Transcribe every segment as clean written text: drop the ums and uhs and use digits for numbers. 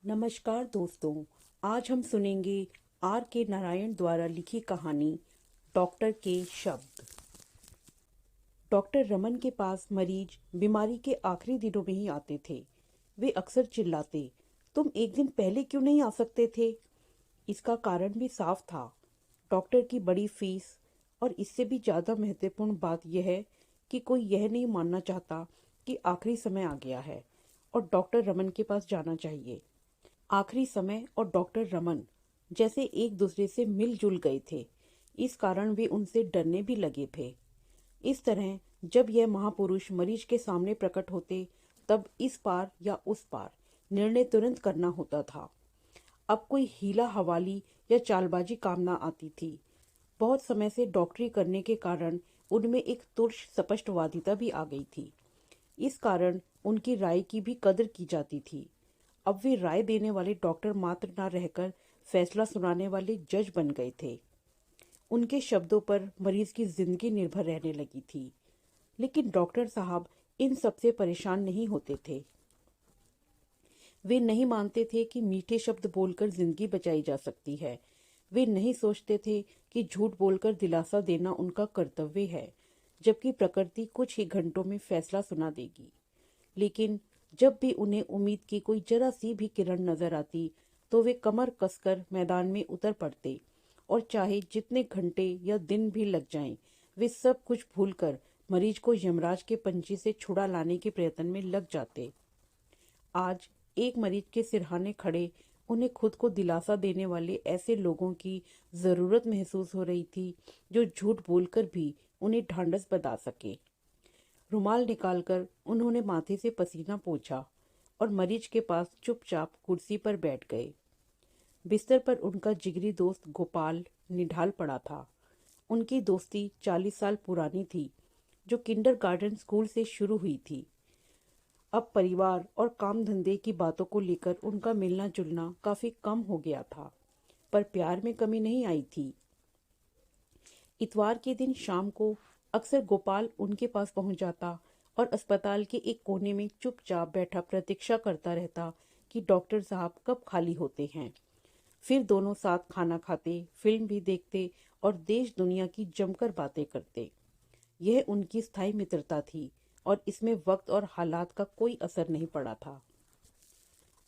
नमस्कार दोस्तों। आज हम सुनेंगे आर के नारायण द्वारा लिखी कहानी डॉक्टर के शब्द। डॉक्टर रमन के पास मरीज बीमारी के आखिरी दिनों में ही आते थे। वे अक्सर चिल्लाते, तुम एक दिन पहले क्यों नहीं आ सकते थे? इसका कारण भी साफ था, डॉक्टर की बड़ी फीस। और इससे भी ज़्यादा महत्वपूर्ण बात यह है कि कोई यह नहीं मानना चाहता कि आखिरी समय आ गया है और डॉक्टर रमन के पास जाना चाहिए। आखिरी समय और डॉक्टर रमन जैसे एक दूसरे से मिलजुल गए थे। इस कारण वे उनसे डरने भी लगे थे। इस तरह जब यह महापुरुष मरीज के सामने प्रकट होते, तब इस पार या उस पार निर्णय तुरंत करना होता था। अब कोई हीला हवाली या चालबाजी काम ना आती थी। बहुत समय से डॉक्टरी करने के कारण उनमें एक तुर्ष स्पष्टवादिता भी आ गई थी। इस कारण उनकी राय की भी कदर की जाती थी। अब वे राय देने वाले डॉक्टर मात्र न रहकर फैसला सुनाने वाले जज बन गए थे। उनके शब्दों पर मरीज की जिंदगी निर्भर रहने लगी थी। लेकिन डॉक्टर साहब इन सबसे परेशान नहीं होते थे। वे नहीं मानते थे कि मीठे शब्द बोलकर जिंदगी बचाई जा सकती है। वे नहीं सोचते थे कि झूठ बोलकर दिलासा देना उनका कर्तव्य है, जबकि प्रकृति कुछ ही घंटों में फैसला सुना देगी। लेकिन जब भी उन्हें उम्मीद की कोई जरा सी भी किरण नजर आती, तो वे कमर कसकर मैदान में उतर पड़ते और चाहे जितने घंटे या दिन भी लग जाएं, वे सब कुछ भूलकर मरीज को यमराज के पंजे से छुड़ा लाने के प्रयत्न में लग जाते। आज एक मरीज के सिरहाने खड़े उन्हें खुद को दिलासा देने वाले ऐसे लोगों की जरूरत महसूस हो रही थी, जो झूठ बोलकर भी उन्हें ढांढस बता सके। रुमाल निकालकर उन्होंने माथे से पसीना पोंछा और मरीज के पास चुपचाप कुर्सी पर बैठ गए। बिस्तर पर उनका जिगरी दोस्त गोपाल निढाल पड़ा था। उनकी दोस्ती 40 साल पुरानी थी, जो किंडरगार्टन स्कूल से शुरू हुई थी। अब परिवार और काम धंधे की बातों को लेकर उनका मिलना जुलना काफी कम हो गया था, पर प्यार में कमी नहीं आई थी। इतवार के दिन शाम को अक्सर गोपाल उनके पास पहुंच जाता और अस्पताल के एक कोने में चुपचाप बैठा प्रतीक्षा करता रहता कि डॉक्टर साहब कब खाली होते हैं। फिर दोनों साथ खाना खाते, फिल्म भी देखते और देश दुनिया की जमकर बातें करते। यह उनकी स्थायी मित्रता थी और इसमें वक्त और हालात का कोई असर नहीं पड़ा था।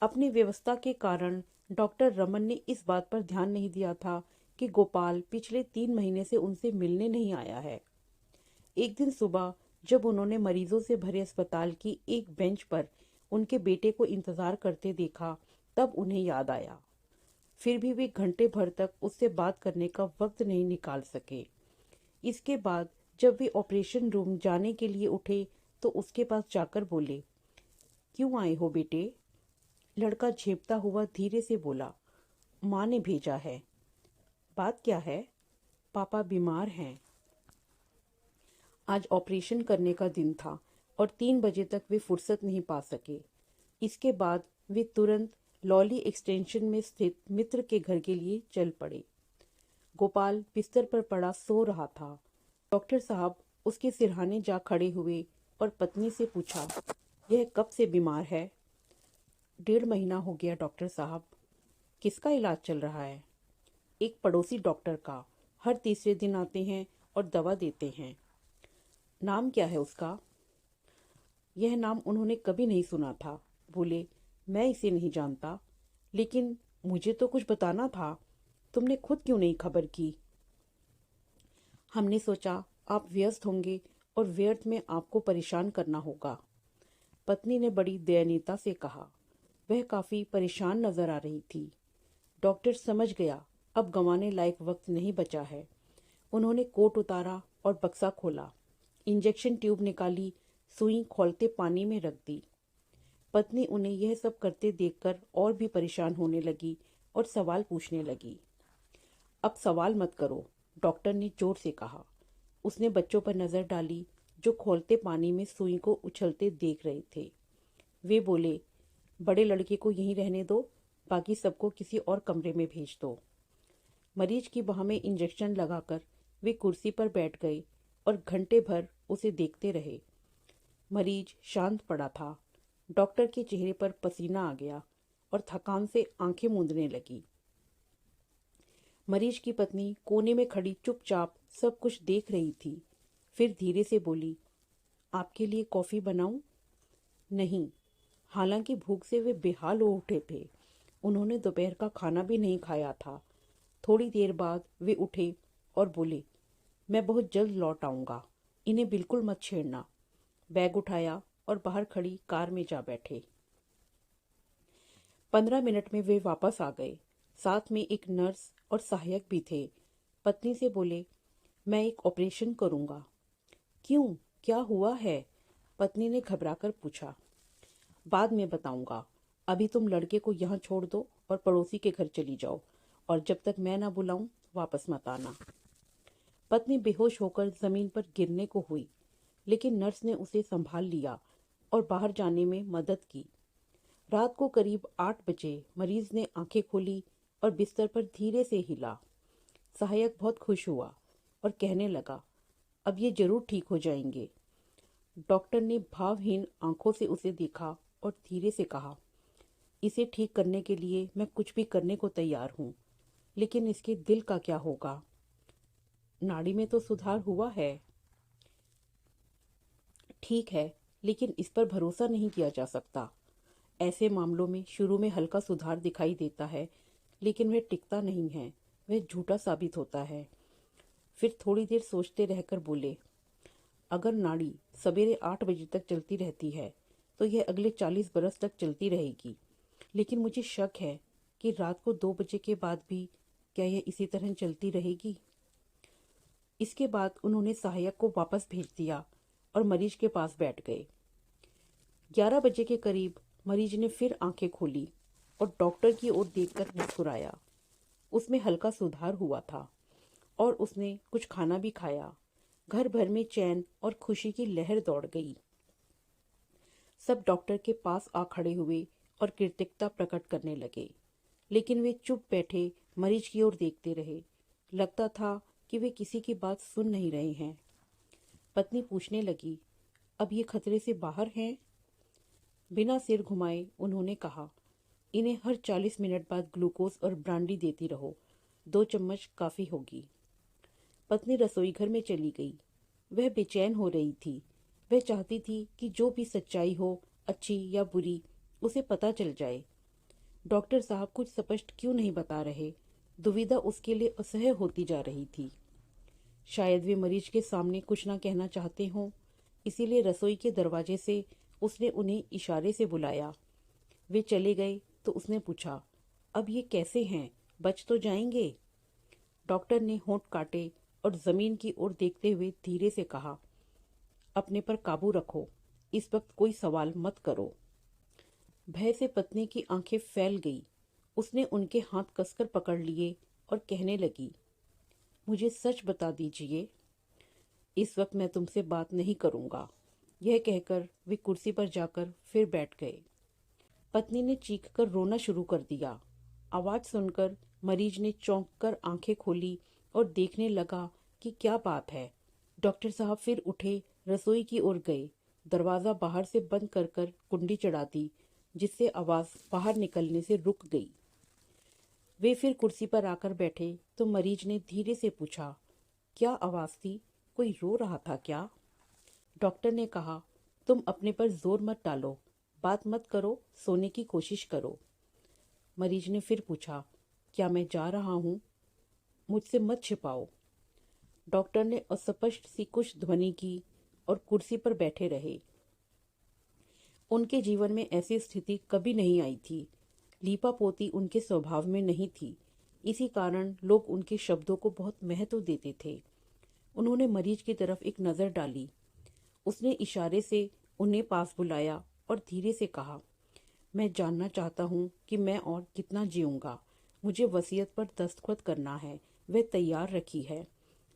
अपनी व्यवस्था के कारण डॉक्टर रमन ने इस बात पर ध्यान नहीं दिया था कि गोपाल पिछले 3 महीने से उनसे मिलने नहीं आया है। एक दिन सुबह जब उन्होंने मरीजों से भरे अस्पताल की एक बेंच पर उनके बेटे को इंतजार करते देखा, तब उन्हें याद आया। फिर भी वे घंटे भर तक उससे बात करने का वक्त नहीं निकाल सके। इसके बाद जब वे ऑपरेशन रूम जाने के लिए उठे, तो उसके पास जाकर बोले, क्यों आए हो बेटे? लड़का झेपता हुआ धीरे से बोला, माँ ने भेजा है। बात क्या है? पापा बीमार हैं। आज ऑपरेशन करने का दिन था और 3 बजे तक वे फुर्सत नहीं पा सके। इसके बाद वे तुरंत लॉली एक्सटेंशन में स्थित मित्र के घर के लिए चल पड़े। गोपाल बिस्तर पर पड़ा सो रहा था। डॉक्टर साहब उसके सिरहाने जा खड़े हुए और पत्नी से पूछा, यह कब से बीमार है? 1.5 महीना हो गया डॉक्टर साहब। किसका इलाज चल रहा है? एक पड़ोसी डॉक्टर का। हर तीसरे दिन आते हैं और दवा देते हैं। नाम क्या है उसका? यह नाम उन्होंने कभी नहीं सुना था। बोले, मैं इसे नहीं जानता, लेकिन मुझे तो कुछ बताना था। तुमने खुद क्यों नहीं खबर की? हमने सोचा आप व्यस्त होंगे और व्यर्थ में आपको परेशान करना होगा। पत्नी ने बड़ी दयनीयता से कहा। वह काफी परेशान नजर आ रही थी। डॉक्टर समझ गया अब गंवाने लायक वक्त नहीं बचा है। उन्होंने कोट उतारा और बक्सा खोला, इंजेक्शन ट्यूब निकाली, सुई खौलते पानी में रख दी। पत्नी उन्हें यह सब करते देखकर और भी परेशान होने लगी और सवाल पूछने लगी। अब सवाल मत करो, डॉक्टर ने जोर से कहा। उसने बच्चों पर नजर डाली, जो खौलते पानी में सुई को उछलते देख रहे थे। वे बोले, बड़े लड़के को यहीं रहने दो, बाकी सबको किसी और कमरे में भेज दो। मरीज की बाह में इंजेक्शन लगाकर वे कुर्सी पर बैठ गए और घंटे भर उसे देखते रहे। मरीज शांत पड़ा था। डॉक्टर के चेहरे पर पसीना आ गया और थकान से आंखें मूंदने लगी। मरीज की पत्नी कोने में खड़ी चुपचाप सब कुछ देख रही थी। फिर धीरे से बोली, आपके लिए कॉफ़ी बनाऊं? नहीं। हालांकि भूख से वे बेहाल हो उठे थे। उन्होंने दोपहर का खाना भी नहीं खाया था। थोड़ी देर बाद वे उठे और बोले, मैं बहुत जल्द लौट आऊँगा, इन्हें बिल्कुल मत छेड़ना। बैग उठाया और बाहर खड़ी कार में जा बैठे। 15 मिनट में वे वापस आ गए। साथ में एक नर्स और सहायक भी थे। पत्नी से बोले, मैं एक ऑपरेशन करूँगा। क्यों, क्या हुआ है? पत्नी ने घबराकर पूछा। बाद में बताऊंगा, अभी तुम लड़के को यहाँ छोड़ दो और पड़ोसी के घर चली जाओ, और जब तक मैं ना बुलाऊं वापस मत आना। पत्नी बेहोश होकर जमीन पर गिरने को हुई, लेकिन नर्स ने उसे संभाल लिया और बाहर जाने में मदद की। रात को करीब 8 बजे मरीज ने आंखें खोली और बिस्तर पर धीरे से हिला। सहायक बहुत खुश हुआ और कहने लगा, अब ये जरूर ठीक हो जाएंगे। डॉक्टर ने भावहीन आंखों से उसे देखा और धीरे से कहा, इसे ठीक करने के लिए मैं कुछ भी करने को तैयार हूँ, लेकिन इसके दिल का क्या होगा? नाड़ी में तो सुधार हुआ है, ठीक है, लेकिन इस पर भरोसा नहीं किया जा सकता। ऐसे मामलों में शुरू में हल्का सुधार दिखाई देता है, लेकिन वह टिकता नहीं है, वह झूठा साबित होता है। फिर थोड़ी देर सोचते रहकर बोले, अगर नाड़ी सवेरे 8 बजे तक चलती रहती है तो यह अगले 40 बरस तक चलती रहेगी। लेकिन मुझे शक है कि रात को 2 बजे के बाद भी क्या यह इसी तरह चलती रहेगी। इसके बाद उन्होंने सहायक को वापस भेज दिया और मरीज के पास बैठ गए। 11 बजे के करीब मरीज ने फिर आंखें खोली और डॉक्टर की ओर देखकर मुस्कुराया। उसमें हल्का सुधार हुआ था और उसने कुछ खाना भी खाया। घर भर में चैन और खुशी की लहर दौड़ गई। सब डॉक्टर के पास आ खड़े हुए और कृतज्ञता प्रकट करने लगे, लेकिन वे चुप बैठे मरीज की ओर देखते रहे। लगता था कि वे किसी की बात सुन नहीं रहे हैं। पत्नी पूछने लगी, अब ये खतरे से बाहर हैं? बिना सिर घुमाए उन्होंने कहा, इन्हें हर 40 मिनट बाद ग्लूकोज और ब्रांडी देती रहो, 2 चम्मच काफ़ी होगी। पत्नी रसोई घर में चली गई। वह बेचैन हो रही थी। वह चाहती थी कि जो भी सच्चाई हो, अच्छी या बुरी, उसे पता चल जाए। डॉक्टर साहब कुछ स्पष्ट क्यों नहीं बता रहे? दुविधा उसके लिए असह्य होती जा रही थी। शायद वे मरीज के सामने कुछ ना कहना चाहते हों, इसीलिए रसोई के दरवाजे से उसने उन्हें इशारे से बुलाया। वे चले गए तो उसने पूछा, अब ये कैसे हैं, बच तो जाएंगे? डॉक्टर ने होंठ काटे और जमीन की ओर देखते हुए धीरे से कहा, अपने पर काबू रखो, इस वक्त कोई सवाल मत करो। भय से पत्नी की आंखें फैल गई। उसने उनके हाथ कसकर पकड़ लिए और कहने लगी, मुझे सच बता दीजिए, इस वक्त मैं तुमसे बात नहीं करूंगा। यह कहकर वे कुर्सी पर जाकर फिर बैठ गए। पत्नी ने चीखकर रोना शुरू कर दिया। आवाज सुनकर मरीज ने चौंक कर आंखें खोली और देखने लगा कि क्या बात है। डॉक्टर साहब फिर उठे, रसोई की ओर गए, दरवाज़ा बाहर से बंद कर कर कुंडी चढ़ा दी, जिससे आवाज़ बाहर निकलने से रुक गई। वे फिर कुर्सी पर आकर बैठे तो मरीज ने धीरे से पूछा, क्या आवाज़ थी, कोई रो रहा था क्या? डॉक्टर ने कहा, तुम अपने पर जोर मत डालो, बात मत करो, सोने की कोशिश करो। मरीज ने फिर पूछा, क्या मैं जा रहा हूँ? मुझसे मत छिपाओ। डॉक्टर ने अस्पष्ट सी कुछ ध्वनि की और कुर्सी पर बैठे रहे। उनके जीवन में ऐसी स्थिति कभी नहीं आई थी। लीपापोती उनके स्वभाव में नहीं थी। इसी कारण लोग उनके शब्दों को बहुत महत्व देते थे। उन्होंने मरीज की तरफ एक नज़र डाली। उसने इशारे से उन्हें पास बुलाया और धीरे से कहा, मैं जानना चाहता हूँ कि मैं और कितना जीऊँगा। मुझे वसीयत पर दस्तखत करना है, वह तैयार रखी है।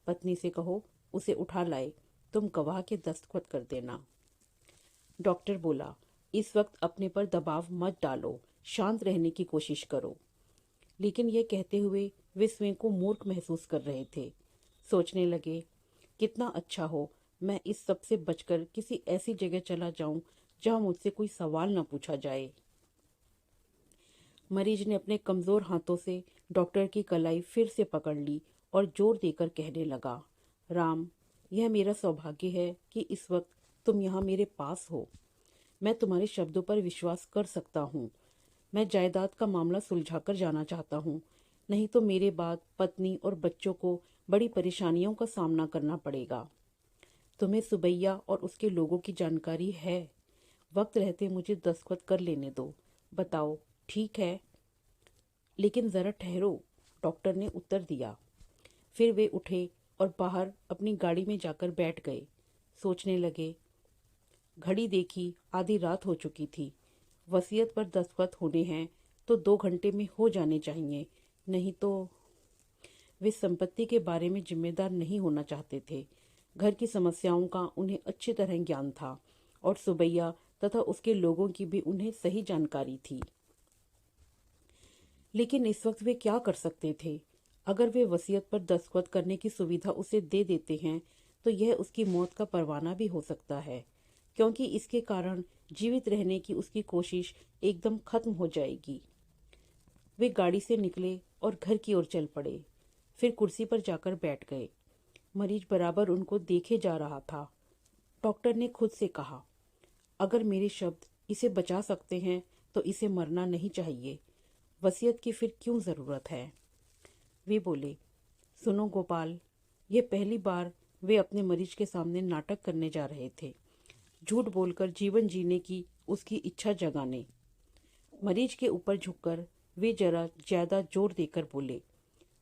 पत्नी से कहो उसे उठा लाए, तुम गवाह के दस्तखत कर देना। डॉक्टर बोला, इस वक्त अपने पर दबाव मत डालो, शांत रहने की कोशिश करो। लेकिन यह कहते हुए वे स्वयं को मूर्ख महसूस कर रहे थे। सोचने लगे, कितना अच्छा हो मैं इस सब से बचकर किसी ऐसी जगह चला जाऊं जहां मुझसे कोई सवाल न पूछा जाए। मरीज ने अपने कमजोर हाथों से डॉक्टर की कलाई फिर से पकड़ ली और जोर देकर कहने लगा, राम, यह मेरा सौभाग्य है कि इस वक्त तुम यहाँ मेरे पास हो। मैं तुम्हारे शब्दों पर विश्वास कर सकता हूँ। मैं जायदाद का मामला सुलझाकर जाना चाहता हूँ, नहीं तो मेरे बाद पत्नी और बच्चों को बड़ी परेशानियों का सामना करना पड़ेगा। तुम्हें सुबैया और उसके लोगों की जानकारी है। वक्त रहते मुझे दस्तखत कर लेने दो। बताओ, ठीक है? लेकिन जरा ठहरो, डॉक्टर ने उत्तर दिया। फिर वे उठे और बाहर अपनी गाड़ी में जाकर बैठ गए। सोचने लगे। घड़ी देखी, आधी रात हो चुकी थी। वसीयत पर दस्तखत होने हैं तो 2 घंटे में हो जाने चाहिए, नहीं तो। वे संपत्ति के बारे में जिम्मेदार नहीं होना चाहते थे। घर की समस्याओं का उन्हें अच्छी तरह ज्ञान था और सुबैया तथा उसके लोगों की भी उन्हें सही जानकारी थी। लेकिन इस वक्त वे क्या कर सकते थे? अगर वे वसीयत पर दस्तखत करने की सुविधा उसे दे देते हैं तो यह उसकी मौत का परवाना भी हो सकता है, क्योंकि इसके कारण जीवित रहने की उसकी कोशिश एकदम खत्म हो जाएगी। वे गाड़ी से निकले और घर की ओर चल पड़े। फिर कुर्सी पर जाकर बैठ गए। मरीज बराबर उनको देखे जा रहा था। डॉक्टर ने खुद से कहा, अगर मेरे शब्द इसे बचा सकते हैं तो इसे मरना नहीं चाहिए। वसीयत की फिर क्यों ज़रूरत है? वे बोले, सुनो गोपाल, ये पहली बार वे अपने मरीज के सामने नाटक करने जा रहे थे, झूठ बोलकर जीवन जीने की उसकी इच्छा जगाने। मरीज के ऊपर झुककर वे जरा ज्यादा जोर देकर बोले,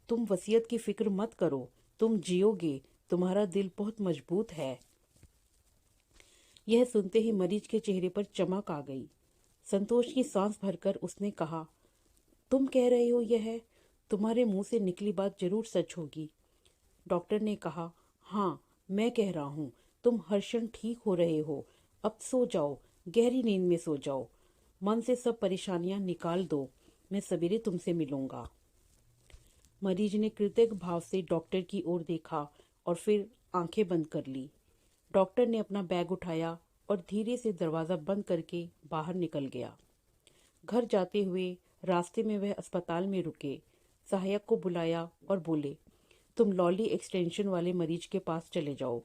तुम वसीयत की फिक्र मत करो, तुम जियोगे, तुम्हारा दिल बहुत मजबूत है। यह सुनते ही मरीज के चेहरे पर चमक आ गई। संतोष की सांस भरकर उसने कहा, तुम कह रहे हो यह? तुम्हारे मुंह से निकली बात जरूर सच होगी। डॉक्टर ने कहा, हाँ, मैं कह रहा हूँ, तुम हर क्षण ठीक हो रहे हो। अब सो जाओ, गहरी नींद में सो जाओ। मन से सब परेशानियां निकाल दो। मैं सवेरे तुमसे मिलूंगा। मरीज ने कृतज्ञ भाव से डॉक्टर की ओर देखा और फिर आंखें बंद कर ली। डॉक्टर ने अपना बैग उठाया और धीरे से दरवाज़ा बंद करके बाहर निकल गया। घर जाते हुए रास्ते में वह अस्पताल में रुके, सहायक को बुलाया और बोले, तुम लॉली एक्सटेंशन वाले मरीज के पास चले जाओ।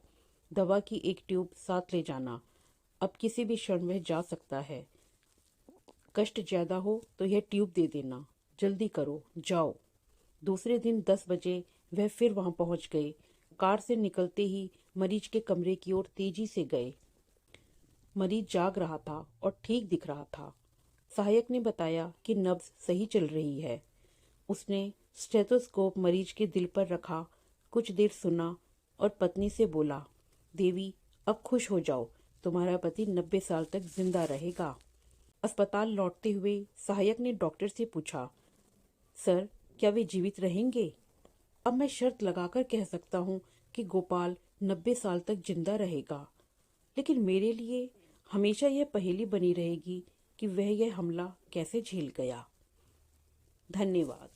दवा की एक ट्यूब साथ ले जाना। अब किसी भी क्षण वह जा सकता है। कष्ट ज्यादा हो तो यह ट्यूब दे देना। जल्दी करो, जाओ। दूसरे दिन 10 बजे वह फिर वहां पहुंच गए। कार से निकलते ही मरीज के कमरे की ओर तेजी से गए। मरीज जाग रहा था और ठीक दिख रहा था। सहायक ने बताया कि नब्ज सही चल रही है। उसने स्टेथोस्कोप मरीज के दिल पर रखा, कुछ देर सुना और पत्नी से बोला, देवी, अब खुश हो जाओ, तुम्हारा पति 90 साल तक जिंदा रहेगा। अस्पताल लौटते हुए सहायक ने डॉक्टर से पूछा, सर, क्या वे जीवित रहेंगे? अब मैं शर्त लगाकर कह सकता हूँ कि गोपाल 90 साल तक जिंदा रहेगा, लेकिन मेरे लिए हमेशा यह पहेली बनी रहेगी कि वह यह हमला कैसे झेल गया। धन्यवाद।